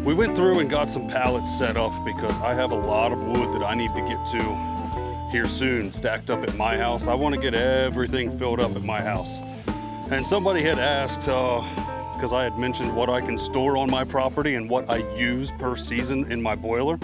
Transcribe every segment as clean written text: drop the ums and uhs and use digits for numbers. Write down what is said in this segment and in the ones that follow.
We went through and got some pallets set up because I have a lot of wood that I need to get to here soon, stacked up at my house. I want to get everything filled up at my house. And somebody had asked, because I had mentioned what I can store on my property and what I use per season in my boiler.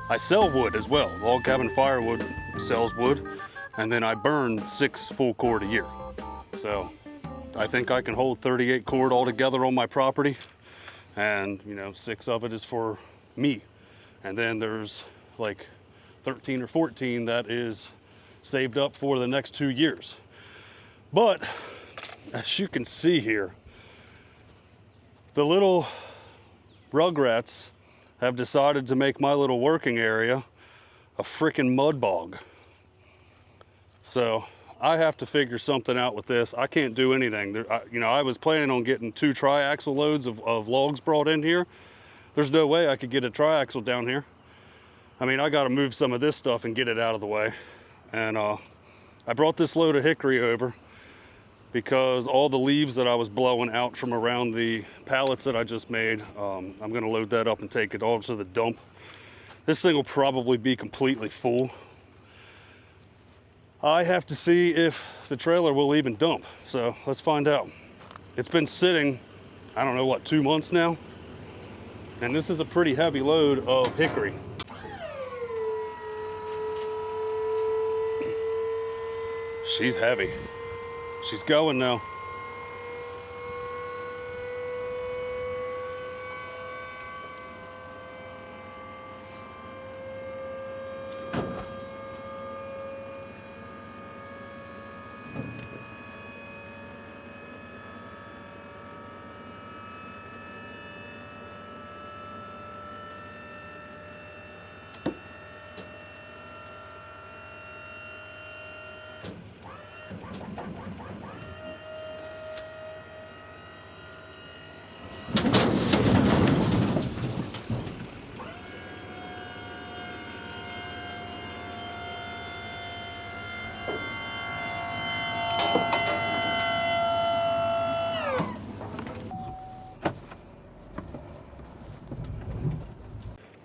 I sell wood as well. Log Cabin Firewood sells wood, and then I burn 6 full cord a year. So I think I can hold 38 cord altogether on my property. And 6 of it is for me. And then there's like 13 or 14 that is saved up for the next 2 years. But as you can see here, the little rugrats have decided to make my little working area a frickin' mud bog. So I have to figure something out with this. I can't do anything. I was planning on getting 2 triaxle loads of logs brought in here. There's no way I could get a triaxle down here. I mean, I got to move some of this stuff and get it out of the way. And I brought this load of hickory over because all the leaves that I was blowing out from around the pallets that I just made, I'm going to load that up and take it all to the dump. This thing will probably be completely full. I have to see if the trailer will even dump, so let's find out. It's been sitting, I don't know what, 2 months now? And this is a pretty heavy load of hickory. She's heavy. She's going now.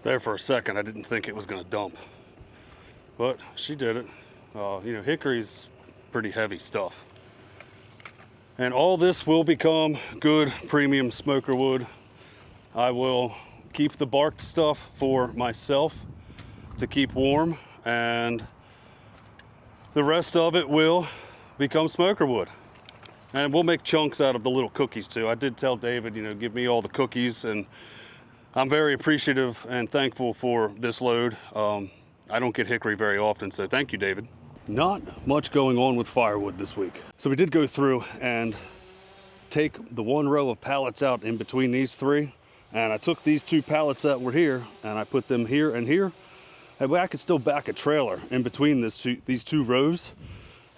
There for a second, I didn't think it was gonna dump, but she did it. Hickory's pretty heavy stuff. And all this will become good premium smoker wood. I will keep the barked stuff for myself to keep warm, and the rest of it will become smoker wood. And we'll make chunks out of the little cookies too. I did tell David, give me all the cookies, and I'm very appreciative and thankful for this load. I don't get hickory very often, so thank you, David. Not much going on with firewood this week. So we did go through and take the 1 row of pallets out in between these 3. And I took these 2 pallets that were here and I put them here and here. That way I could still back a trailer in between these 2 rows,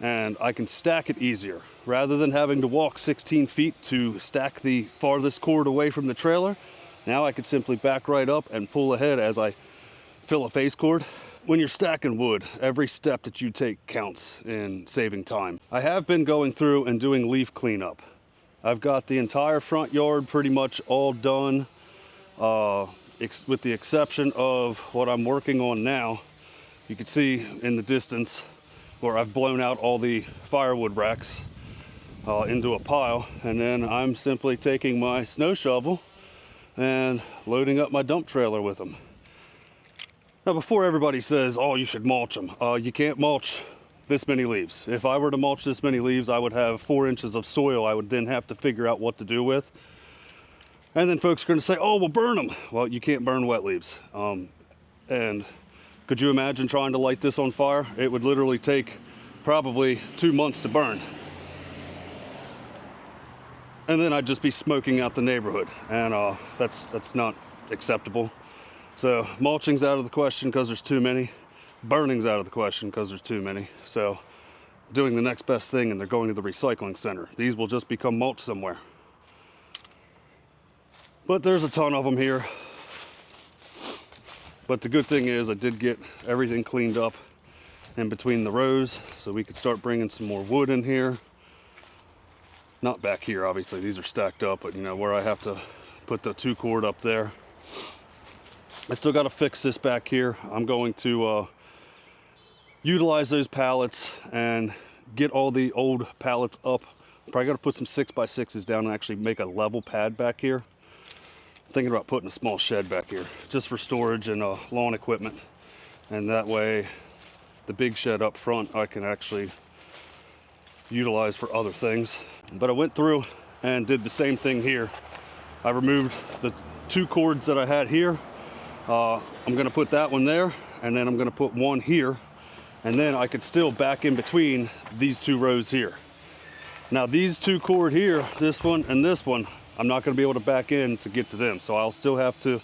and I can stack it easier. Rather than having to walk 16 feet to stack the farthest cord away from the trailer, now I could simply back right up and pull ahead as I fill a face cord. When you're stacking wood, every step that you take counts in saving time. I have been going through and doing leaf cleanup. I've got the entire front yard pretty much all done, with the exception of what I'm working on now. You can see in the distance where I've blown out all the firewood racks into a pile, and then I'm simply taking my snow shovel and loading up my dump trailer with them. Now, before everybody says, oh, you should mulch them, you can't mulch this many leaves. If I were to mulch this many leaves, I would have 4 inches of soil I would then have to figure out what to do with. And then folks are going to say, oh, well, burn them. Well, you can't burn wet leaves. And could you imagine trying to light this on fire? It would literally take probably 2 months to burn. And then I'd just be smoking out the neighborhood, and that's not acceptable. So mulching's out of the question because there's too many. Burning's out of the question because there's too many. So doing the next best thing, and they're going to the recycling center. These will just become mulch somewhere. But there's a ton of them here. But the good thing is I did get everything cleaned up in between the rows, so we could start bringing some more wood in here. Not back here, obviously, these are stacked up, but where I have to put the 2 cord up there. I still got to fix this back here. I'm going to utilize those pallets and get all the old pallets up. Probably got to put some 6x6s down and actually make a level pad back here. I'm thinking about putting a small shed back here just for storage and lawn equipment. And that way, the big shed up front I can actually utilize for other things. But I went through and did the same thing here. I removed the 2 cords that I had here. I'm gonna put that one there, and then I'm gonna put one here, and then I could still back in between these 2 rows here. Now these 2 cord here, this one and this one, I'm not gonna be able to back in to get to them. So I'll still have to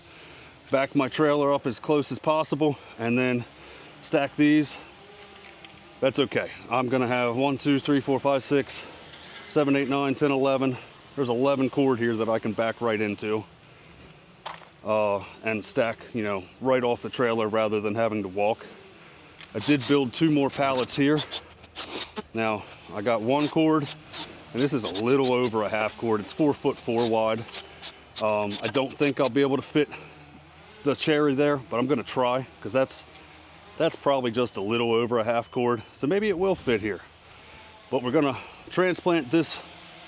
back my trailer up as close as possible and then stack these. That's okay. I'm gonna have 1, 2, 3, 4, 5, 6, 7, 8, 9, 10, 11. There's 11 cord here that I can back right into. And stack, you know, right off the trailer rather than having to walk. I did build 2 more pallets here. Now I got 1 cord, and this is a little over a half cord. It's 4'4" wide. I don't think I'll be able to fit the cherry there, but I'm gonna try, because that's probably just a little over a half cord. So maybe it will fit here. But we're gonna transplant this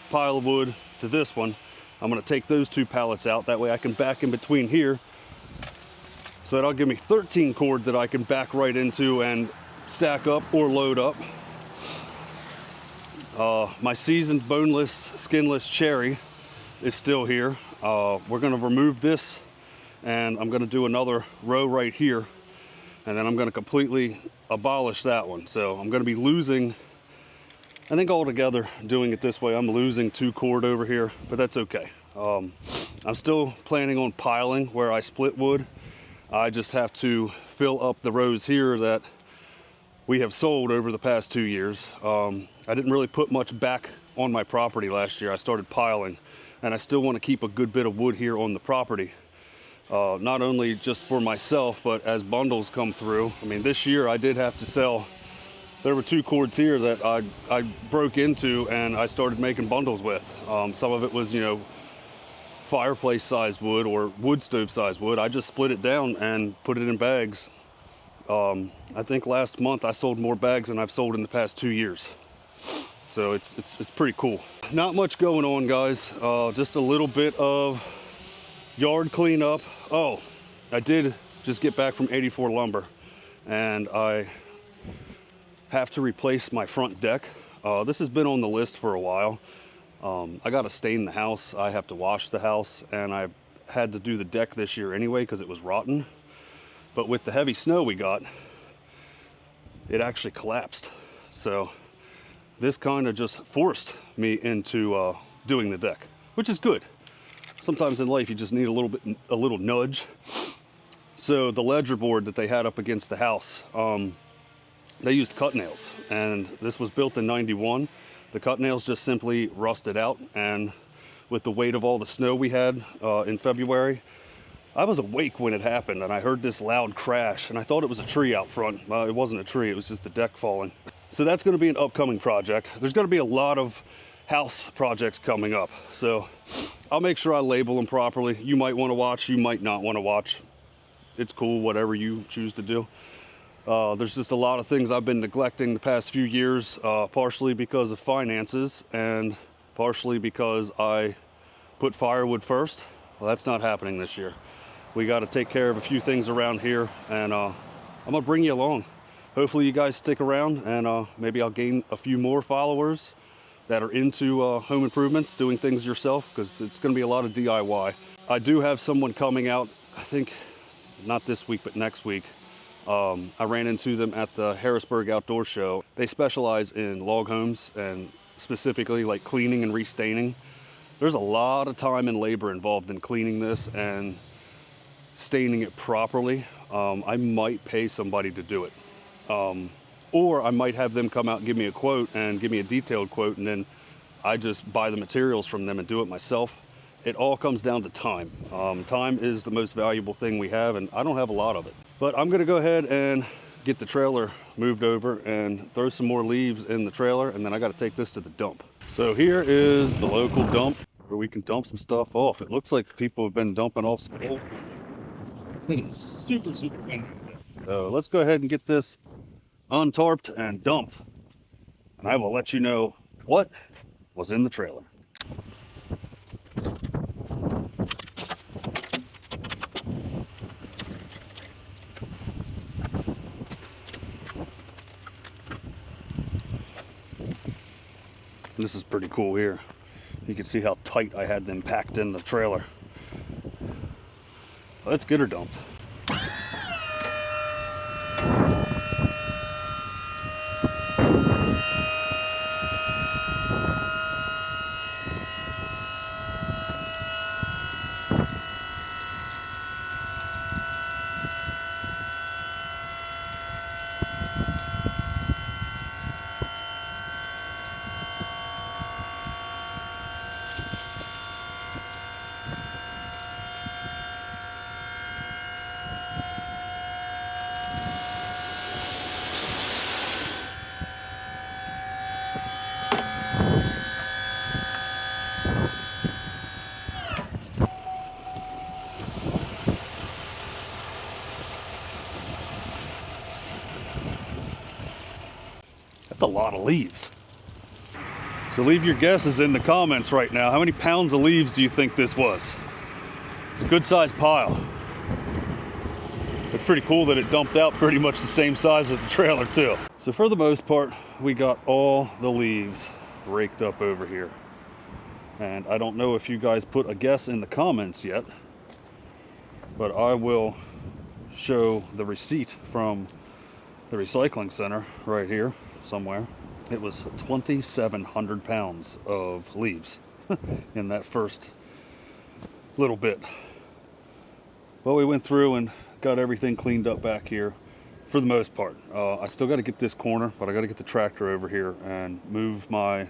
pile of wood to this one. I'm gonna take those 2 pallets out. That way I can back in between here. So that'll give me 13 cord that I can back right into and stack up or load up. My seasoned boneless, skinless cherry is still here. We're gonna remove this, and I'm gonna do another row right here. And then I'm gonna completely abolish that one. So I'm gonna be losing, I think altogether, doing it this way, I'm losing 2 cord over here, but that's okay. I'm still planning on piling where I split wood. I just have to fill up the rows here that we have sold over the past 2 years. I didn't really put much back on my property last year. I started piling, and I still want to keep a good bit of wood here on the property. Not only just for myself, but as bundles come through. I mean, this year I did have to sell. There were 2 cords here that I broke into and I started making bundles with. Some of it was, you know, fireplace sized wood or wood stove sized wood. I just split it down and put it in bags. I think last month I sold more bags than I've sold in the past 2 years. So it's pretty cool. Not much going on, guys. Just a little bit of yard cleanup. Oh, I did just get back from 84 Lumber, and I have to replace my front deck. This has been on the list for a while. I got to stain the house. I have to wash the house, and I had to do the deck this year anyway because it was rotten. But with the heavy snow we got, it actually collapsed. So this kind of just forced me into doing the deck, which is good. Sometimes in life you just need a little nudge. So the ledger board that they had up against the house, they used cut nails, and this was built in '91. The cut nails just simply rusted out, and with the weight of all the snow we had in February, I was awake when it happened, and I heard this loud crash, and I thought it was a tree out front. It wasn't a tree, it was just the deck falling. So that's gonna be an upcoming project. There's gonna be a lot of house projects coming up, so I'll make sure I label them properly. You might wanna watch, you might not wanna watch. It's cool, whatever you choose to do. There's just a lot of things I've been neglecting the past few years, partially because of finances and partially because I put firewood first. Well, that's not happening this year. We got to take care of a few things around here, and I'm gonna bring you along. Hopefully you guys stick around, and maybe I'll gain a few more followers that are into home improvements, doing things yourself, because it's gonna be a lot of DIY. I do have someone coming out, I think not this week, but next week. I ran into them at the Harrisburg Outdoor Show. They specialize in log homes, and specifically like cleaning and restaining. There's a lot of time and labor involved in cleaning this and staining it properly. I might pay somebody to do it. Or I might have them come out and give me a quote and give me a detailed quote, and then I just buy the materials from them and do it myself. It all comes down to time. Time is the most valuable thing we have, and I don't have a lot of it. But I'm gonna go ahead and get the trailer moved over and throw some more leaves in the trailer, and then I gotta take this to the dump. So here is the local dump where we can dump some stuff off. It looks like people have been dumping off some old It is super, super windy. So let's go ahead and get this untarped and dumped. And I will let you know what was in the trailer. This is pretty cool here. You can see how tight I had them packed in the trailer. Let's get her dumped. That's a lot of leaves. So leave your guesses in the comments right now. How many pounds of leaves do you think this was? It's a good sized pile. It's pretty cool that it dumped out pretty much the same size as the trailer too. So for the most part, we got all the leaves raked up over here. And I don't know if you guys put a guess in the comments yet, but I will show the receipt from the recycling center right here somewhere. It was 2,700 pounds of leaves in that first little bit. Well, we went through and got everything cleaned up back here for the most part. I still got to get this corner, but I got to get the tractor over here and move my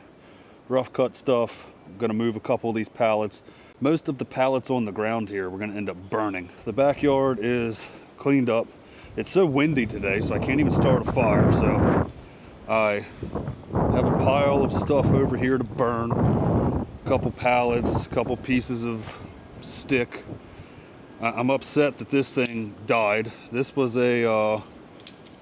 rough cut stuff. I'm going to move a couple of these pallets. Most of the pallets on the ground here we're going to end up burning. The backyard is cleaned up. It's so windy today, so I can't even start a fire. So I have a pile of stuff over here to burn. A couple pallets, a couple pieces of stick. I'm upset that this thing died. This was a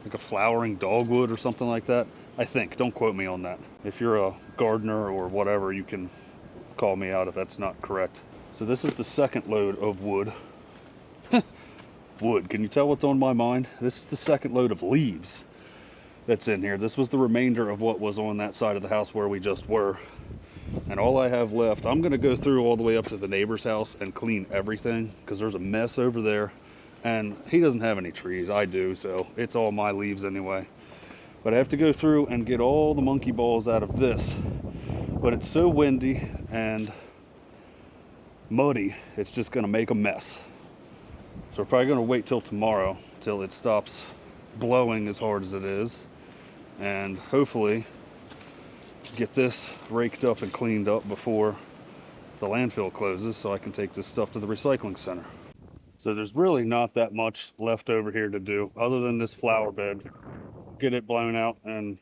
like a flowering dogwood or something like that, I think. Don't quote me on that. If you're a gardener or whatever, you can call me out if that's not correct. So this is the second load of wood. Wood, can you tell what's on my mind? This is the second load of leaves that's in here. This was the remainder of what was on that side of the house where we just were. And all I have left, I'm gonna go through all the way up to the neighbor's house and clean everything because there's a mess over there. And he doesn't have any trees, I do, so it's all my leaves anyway. But I have to go through and get all the monkey balls out of this. But it's so windy and muddy, it's just gonna make a mess. So we're probably gonna wait till tomorrow till it stops blowing as hard as it is, and hopefully get this raked up and cleaned up before the landfill closes so I can take this stuff to the recycling center. So there's really not that much left over here to do other than this flower bed. Get it blown out and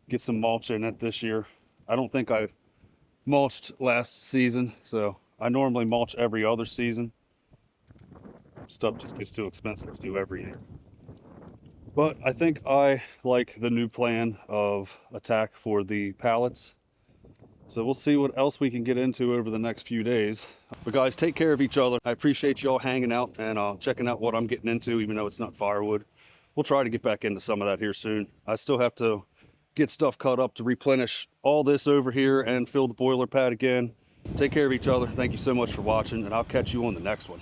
get some mulch in it this year. I don't think I mulched last season, so I normally mulch every other season. Stuff just gets too expensive to do every year. But I think I like the new plan of attack for the pallets. So we'll see what else we can get into over the next few days. But guys, take care of each other. I appreciate y'all hanging out and checking out what I'm getting into, even though it's not firewood. We'll try to get back into some of that here soon. I still have to get stuff cut up to replenish all this over here and fill the boiler pad again. Take care of each other. Thank you so much for watching, and I'll catch you on the next one.